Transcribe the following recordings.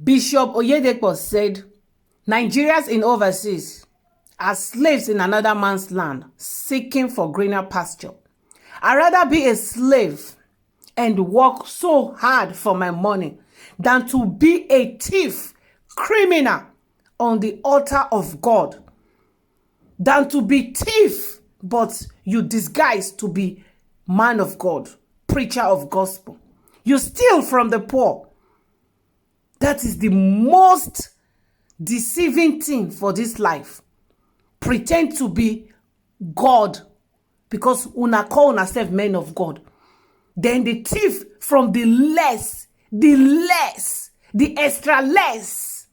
Bishop Oyedepo said, Nigerians in overseas are slaves in another man's land, seeking for greener pasture. I'd rather be a slave and work so hard for my money than to be a thief, criminal on the altar of God. Than to be thief, but you disguise to be man of God, preacher of gospel. You steal from the poor. That is the most deceiving thing for this life. Pretend to be God because una call una self men of God. Then the thief from the extra less.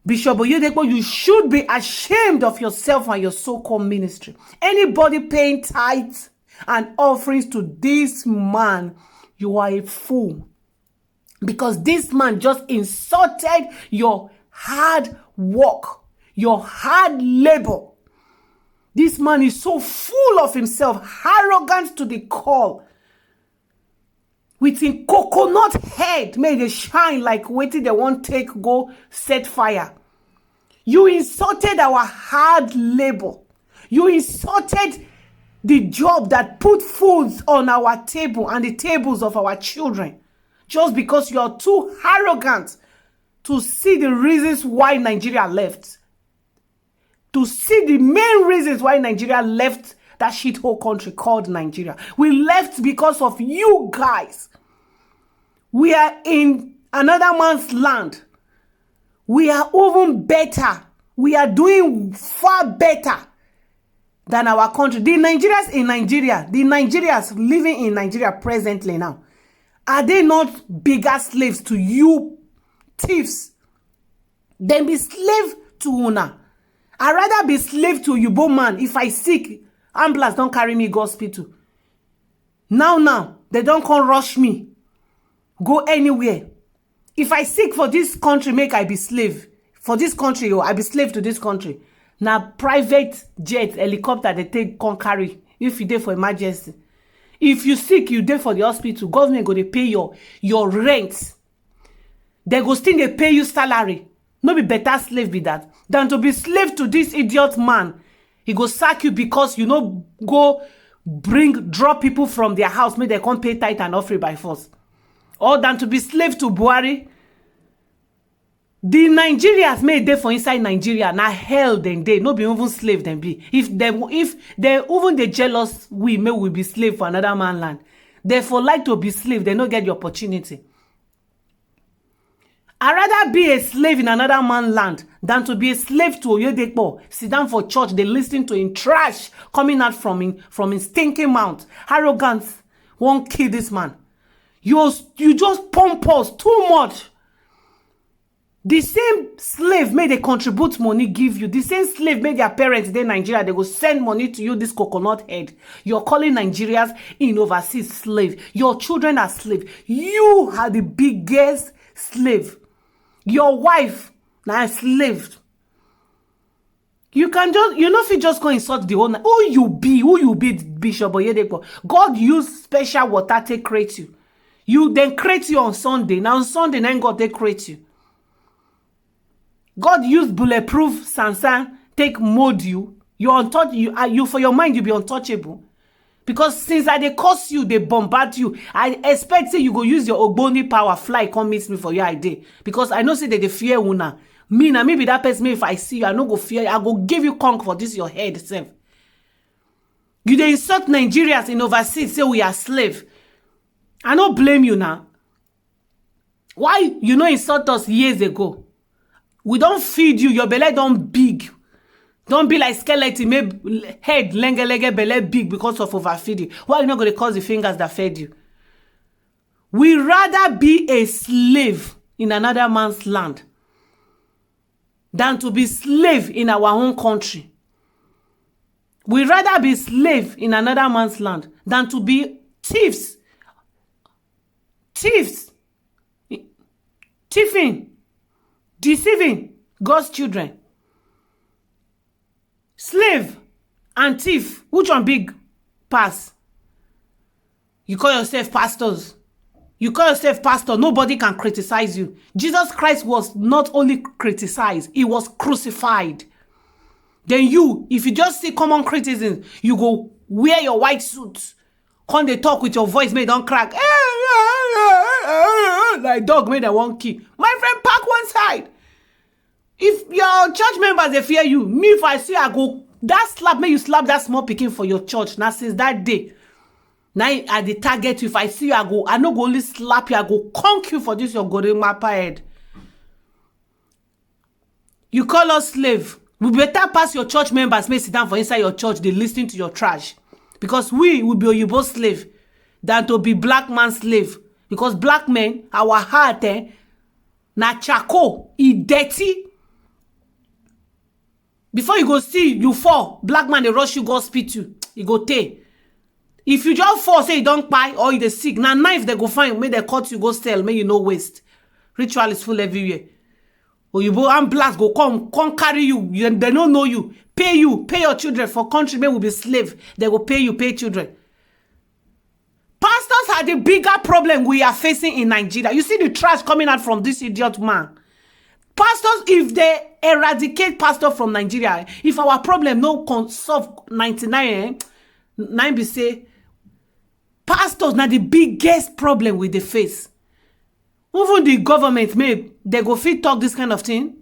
Bishop Oyedepo, you should be ashamed of yourself and your so-called ministry. Anybody paying tithes and offerings to this man, you are a fool. Because this man just insulted your hard work, your hard labor. This man is so full of himself, arrogant to the core. With him coconut head made it shine like waiting they won't take go set fire. You insulted our hard labor. You insulted the job that put foods on our table and the tables of our children. Just because you're too arrogant to see the reasons why Nigeria left. To see the main reasons why Nigeria left that shithole country called Nigeria. We left because of you guys. We are in another man's land. We are even better. We are doing far better than our country. The Nigerians in Nigeria, the Nigerians living in Nigeria presently now, are they not bigger slaves to you thieves? Then be slave to una. I'd rather be slave to you, man. If I sick, ambulance don't carry me go hospital. Now, they don't come rush me. Go anywhere. If I sick for this country, make I be slave. For this country, I be slave to this country. Now, private jet, helicopter, they take come carry. If you dey for emergency. If you sick, you dey for the hospital. Government go to pay your rent. They go still dey pay you salary. No be better slave be that than to be slave to this idiot man. He go sack you because you know go drop people from their house, make they come pay tithe and offering by force. Or than to be slave to Buhari. The Nigerians made dey for inside Nigeria. Now hell then they no be even slave then be. If they even the jealous we may will be slave for another man land. Therefore like to be slave, they no get the opportunity. I'd rather be a slave in another man's land than to be a slave to Oyedepo. Sit down for church, they listen to him trash coming out from his stinking mouth. Arrogance won't kill this man. You just pump us too much. The same slave made they contribute money give you. The same slave made their parents in Nigeria. They go send money to you, this coconut head. You're calling Nigerians in overseas slave. Your children are slave. You are the biggest slave. Your wife now slave. You can just, if you just go insult the owner. Who you be, Bishop Oyedepo. God used special water to create you. You then create you on Sunday. Now on Sunday, then God they create you. God used bulletproof sansan, take mold you. You for your mind, you be untouchable. Because since they curse you, they bombard you. I expect you go use your ogboni power, fly, come meet me for your idea. Because I know say that they fear una. Me na maybe that person, if I see you, I no go fear you. I go give you conk for this your head self. You dey insult Nigerians in overseas, say we are slave. I no blame you now. Why you no insult us years ago? We don't feed you. Your belly don't big. Don't be like skeleton. Make head lenge belly big because of overfeeding. Why you not going to cause the fingers that fed you? We rather be a slave in another man's land than to be slave in our own country. We rather be slave in another man's land than to be thieves. Thieving. Deceiving God's children. Slave and thief. Which one big pass? You call yourself pastors. You call yourself pastor, nobody can criticize you. Jesus Christ was not only criticized, he was crucified. Then you, if you just see common criticism, you go wear your white suit. Come they talk with your voice, may don't crack. Like dog made a one key. My friend, park one side. If your church members, they fear you, me if I see I go, that slap, may you slap that small picking for your church. Now since that day, now at the target, if I see you, I go, I no go only slap you, I go conk you for this your golden mapper head. You call us slave. We better pass your church members, may sit down for inside your church, they listening to your trash. Because we will be Oyibo slave than to be black man slave. Because black men, our heart, na charcoal, e dirty. Before you go see, you fall. Black man, they rush you, go spit you. You go take. If you just fall, say you don't buy or you dey sick, now knife they go find, may they cut you, go sell, may you no waste. Ritual is full everywhere. Oyibo ambulance go come carry you. They don't know you. Pay your children for country, may will be slave. They will pay you, pay children. Pastors are the bigger problem we are facing in Nigeria. You see the trash coming out from this idiot man. Pastors, if they eradicate pastor from Nigeria, if our problem no solve 99, 9 be say, pastors now the biggest problem with the face. Even the government, may they go fit talk this kind of thing.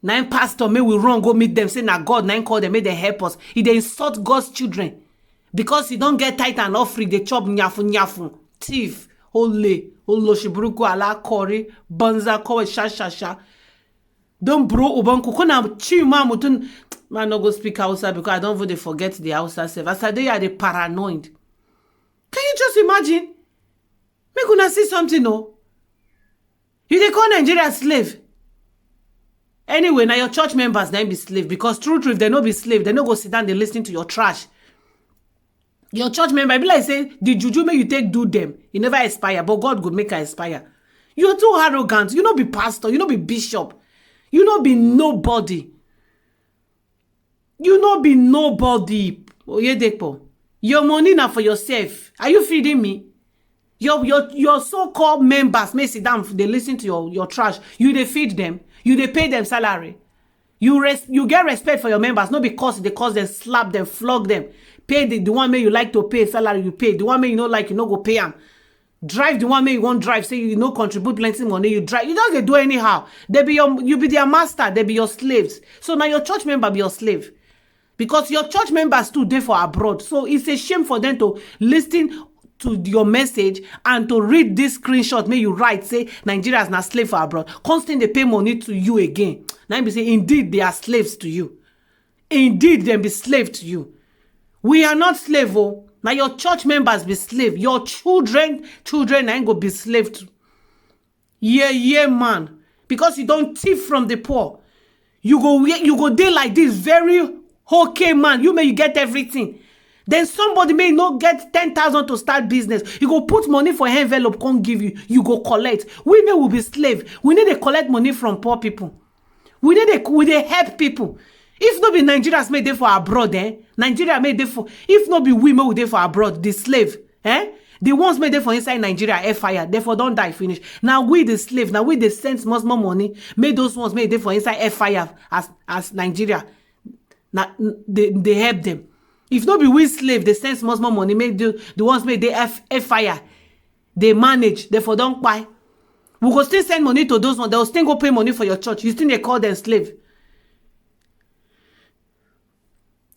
9 pastor may we run go meet them, say na God 9 call them, may they help us. If they insult God's children, because you don't get tithe and offering, they chop nyafu, thief, holy, shibruku ala kori, banza kowe sha. Don't bro ubanku kona chima mutun. Man no go speak Hausa because I don't want to forget the Hausa self. As I do, are they paranoid? Can you just imagine? Me gonna see something, no? You they call Nigeria slave. Anyway, now your church members then be slave because true, if they no be slave, they no go sit down, they listening to your trash. Your church member, be like say, the juju may you take do them. You never expire, but God could make her expire. You're too arrogant. You no be pastor, you no be bishop. You no be nobody. You no be nobody. Oyedepo. Your money now for yourself. Are you feeding me? Your so-called members may sit down, they listen to your trash. You they feed them. You they pay them salary. You get respect for your members, not because they cause them, slap them, flog them. Pay the one may you like to pay salary, you pay. The one may you not like, you no go pay them. Drive the one may you won't drive, say you no contribute plenty money, you drive. You just they do anyhow. You be their master, they be your slaves. So now your church member be your slave. Because your church members too dey for abroad. So it's a shame for them to listen to your message and to read this screenshot may you write, say Nigeria is not slave for abroad. Constantly they pay money to you again. Now be say, indeed, they are slaves to you. Indeed, they be slave to you. We are not slave, oh. Now your church members be slave. Your children ain't go be slave to. Yeah, man. Because you don't thief from the poor. You go there like this, very okay, man. You get everything. Then somebody may not get 10,000 to start business. You go put money for envelope, can't give you. You go collect. We will be slave. We need to collect money from poor people. We need to help people. If not be Nigerians made there for abroad, Nigeria made there for. If not be women who there for abroad, the slave, the ones made there for inside Nigeria, fire. Therefore, don't die. Finish. Now we the slave. Now we the sense much more money. Made those ones made there for inside fire as Nigeria. Now they help them. If not be we slave, they sense much more money. Made the ones made the fire. They manage. Therefore, don't buy. We go still send money to those ones. They will still go pay money for your church. You still they call them slave.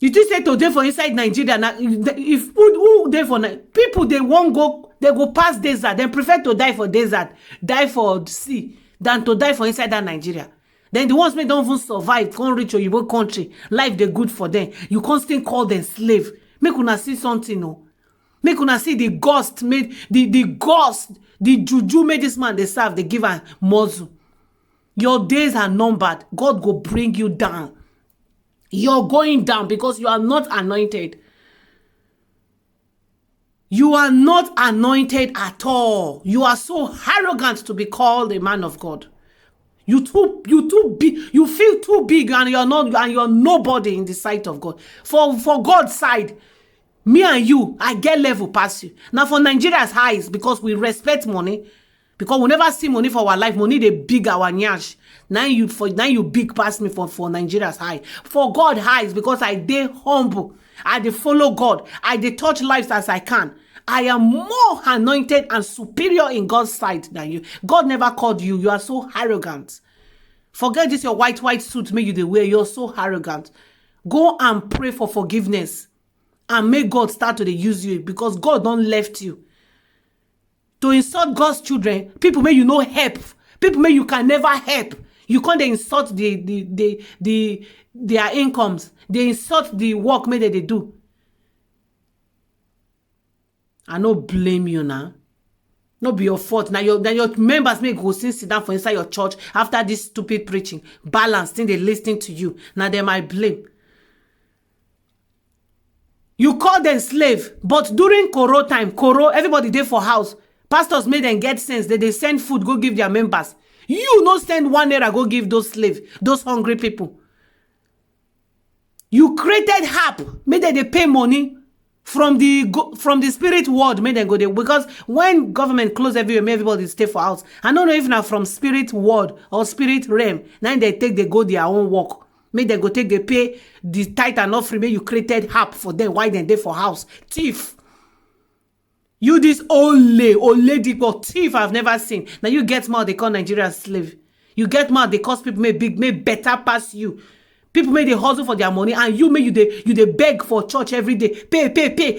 You just say today for inside Nigeria. Now, if who there for people, they won't go. They go past desert. They prefer to die for desert, die for sea, than to die for inside that Nigeria. Then the ones may don't even survive, can't reach your country. Life they good for them. You can't still call them slave. Make una see something, no. Make una see the ghost made the ghost, the juju made this man they serve. They give a muzzle. Your days are numbered. God go bring you down. You're going down because you are not anointed. You are not anointed at all. You are so arrogant to be called a man of God. You too big. You feel too big, and you're not, and you're nobody in the sight of God. For God's side, Me and you, I get level past you. Now for Nigeria's highs, because we respect money, because we never see money for our life. Money they big our nyash. Now you big past me for Nigeria's high. For God highs, because I dey humble. I dey follow God. I dey touch lives as I can. I am more anointed and superior in God's sight than you. God never called you. You are so arrogant. Forget this your white suit make you the wear. You're so arrogant. Go and pray for forgiveness. And make God start to use you, because God don't left you. To insult God's children, people may you no help. People may you can never help. You can't insult their incomes. They insult the work maybe they do. I no blame you now. No be your fault. Now your members may go sit down for inside your church after this stupid preaching. Balance, then they listening to you. Now they might blame. You call them slave, but during Koro time, everybody there for house. Pastors made them get sense that they send food, go give their members. You no send 1 naira, go give those slaves, those hungry people. You created HAP, made them they pay money from the spirit world, made them go there. Because when government close everywhere, everybody stay for house. I don't know if now from spirit world or spirit realm, now they go their own work. Make them go take the pay the tithe and offering. Make you created HAP for them. Why then they for house? Thief. You this old lady or thief I've never seen. Now you get mad, they call Nigeria slave. You get mad, they cause people may better pass you. People may they hustle for their money, and you may you they beg for church every day. Pay.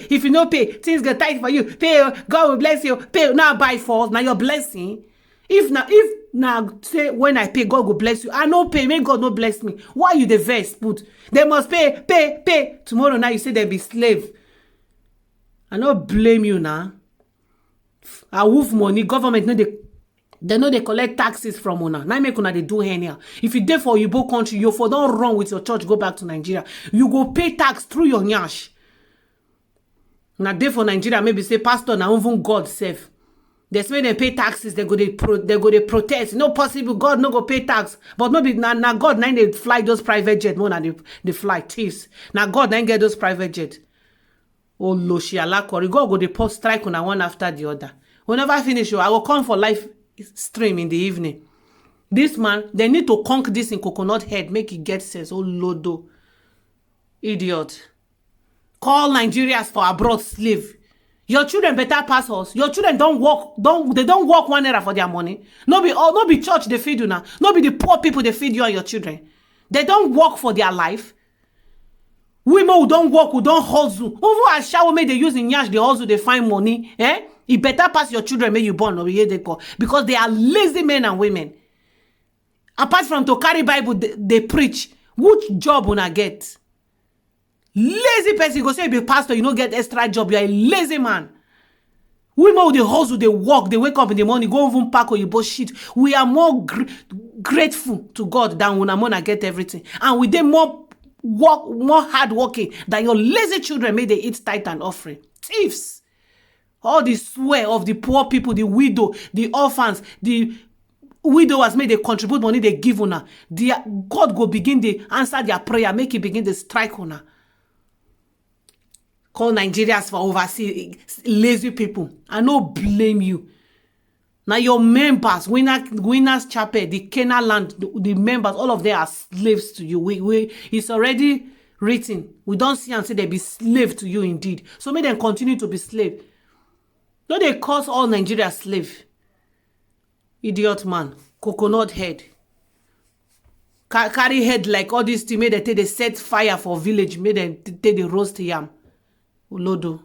If you no pay, things get tight for you. Pay, God will bless you. Pay now by force. Now your blessing. If now say when I pay, God will bless you. I no pay, may God no bless me. Why you the verse put? They must pay. Tomorrow now you say they be slave. I no blame you now. I wolf money. Government no they know they collect taxes from una. Now make una they do here. If you dey for Igbo country, you for don't run with your church, go back to Nigeria. You go pay tax through your nyash. Now dey for Nigeria, maybe say pastor now even God save. They say they pay taxes, they go they protest. No possible, God no go pay tax. But no be now God now they fly those private jet more than they fly thieves. Now God now get those private jet. Oh Loshi Alakori, God go they post strike on one after the other. Whenever I finish, I will come for live stream in the evening. This man, they need to conk this in coconut head, make it get sense. Oh Lodo. Idiot. Call Nigerians for abroad slave. Your children better pass us. Your children don't work 1 naira for their money. No be church they feed you now. No be the poor people they feed you and your children. They don't work for their life. Women who don't work, who don't hustle. Who are shower may they use in yash, they hustle, they find money. It better pass your children may you born Oyedepo, because they are lazy men and women. Apart from to carry Bible, they preach. Which job will I get? Lazy person, you go say be pastor, you don't get extra job. You are a lazy man. Women who they hustle, they work, they wake up in the morning, go even pack or you bullshit. We are more grateful to God than when I'm gonna get everything. And we they more hard working than your lazy children may they eat tithe and offering. Thieves. All the swear of the poor people, the widow, the orphans, the widowers may they contribute money they give una. God go begin to answer their prayer, make it begin to strike una. Call Nigerians for overseas lazy people. I no blame you. Now your members, Winners Chapel, the Canaan land, the members, all of them are slaves to you. It's already written. We don't see and say they be slave to you indeed. So may them continue to be slave. No, they cause all Nigeria slave. Idiot man. Coconut head. Carry head like all these things. May they set fire for village. May they take the roast yam. Ulodo.